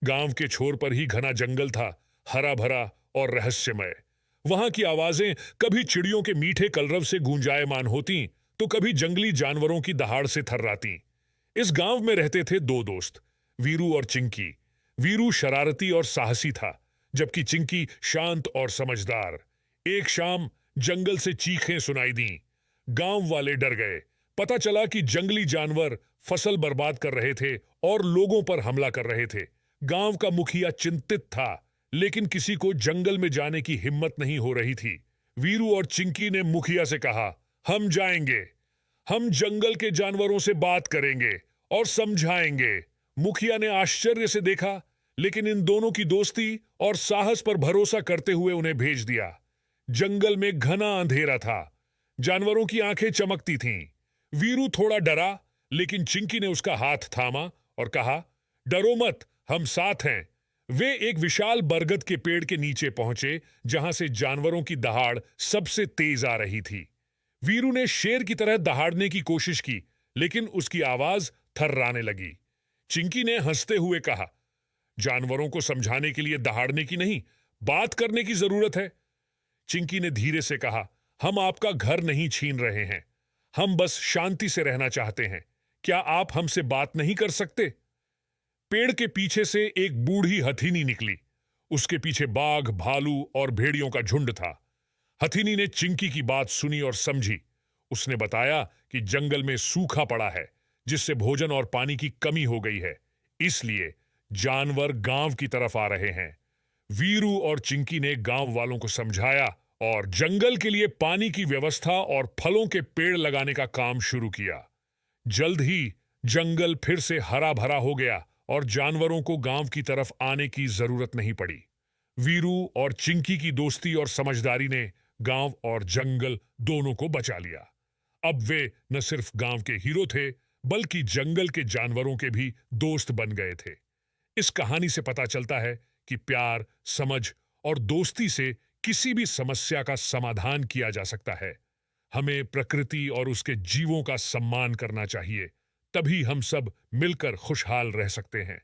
गांव के छोर पर ही घना जंगल था, हरा भरा और रहस्यमय। वहां की आवाजें कभी चिड़ियों के मीठे कलरव से गूंजायमान होती, तो कभी जंगली जानवरों की दहाड़ से थर्राती। इस गांव में रहते थे दो दोस्त, वीरू और चिंकी। वीरू शरारती और साहसी था, जबकि चिंकी शांत और समझदार। एक शाम जंगल से चीखें सुनाई दी। गांव वाले डर गए। पता चला कि जंगली जानवर फसल बर्बाद कर रहे थे और लोगों पर हमला कर रहे थे। गांव का मुखिया चिंतित था, लेकिन किसी को जंगल में जाने की हिम्मत नहीं हो रही थी। वीरू और चिंकी ने मुखिया से कहा, हम जाएंगे, हम जंगल के जानवरों से बात करेंगे और समझाएंगे। मुखिया ने आश्चर्य से देखा, लेकिन इन दोनों की दोस्ती और साहस पर भरोसा करते हुए उन्हें भेज दिया। जंगल में घना अंधेरा था, जानवरों की आंखें चमकती थीं। वीरू थोड़ा डरा, लेकिन चिंकी ने उसका हाथ थामा और कहा, डरो मत, हम साथ हैं। वे एक विशाल बरगद के पेड़ के नीचे पहुंचे, जहां से जानवरों की दहाड़ सबसे तेज आ रही थी। वीरू ने शेर की तरह दहाड़ने की कोशिश की, लेकिन उसकी आवाज थर्राने लगी। चिंकी ने हंसते हुए कहा, जानवरों को समझाने के लिए दहाड़ने की नहीं, बात करने की जरूरत है। चिंकी ने धीरे से कहा, हम आपका घर नहीं छीन रहे हैं, हम बस शांति से रहना चाहते हैं। क्या आप हमसे बात नहीं कर सकते? पेड़ के पीछे से एक बूढ़ी हथिनी निकली। उसके पीछे बाघ, भालू और भेड़ियों का झुंड था। हथिनी ने चिंकी की बात सुनी और समझी। उसने बताया कि जंगल में सूखा पड़ा है, जिससे भोजन और पानी की कमी हो गई है, इसलिए जानवर गांव की तरफ आ रहे हैं। वीरू और चिंकी ने गांव वालों को समझाया और जंगल के लिए पानी की व्यवस्था और फलों के पेड़ लगाने का काम शुरू किया। जल्द ही जंगल फिर से हरा भरा हो गया और जानवरों को गांव की तरफ आने की जरूरत नहीं पड़ी। वीरू और चिंकी की दोस्ती और समझदारी ने गांव और जंगल दोनों को बचा लिया। अब वे न सिर्फ गांव के हीरो थे, बल्कि जंगल के जानवरों के भी दोस्त बन गए थे। इस कहानी से पता चलता है कि प्यार, समझ और दोस्ती से किसी भी समस्या का समाधान किया जा सकता है। हमें प्रकृति और उसके जीवों का सम्मान करना चाहिए, तभी हम सब मिलकर खुशहाल रह सकते हैं।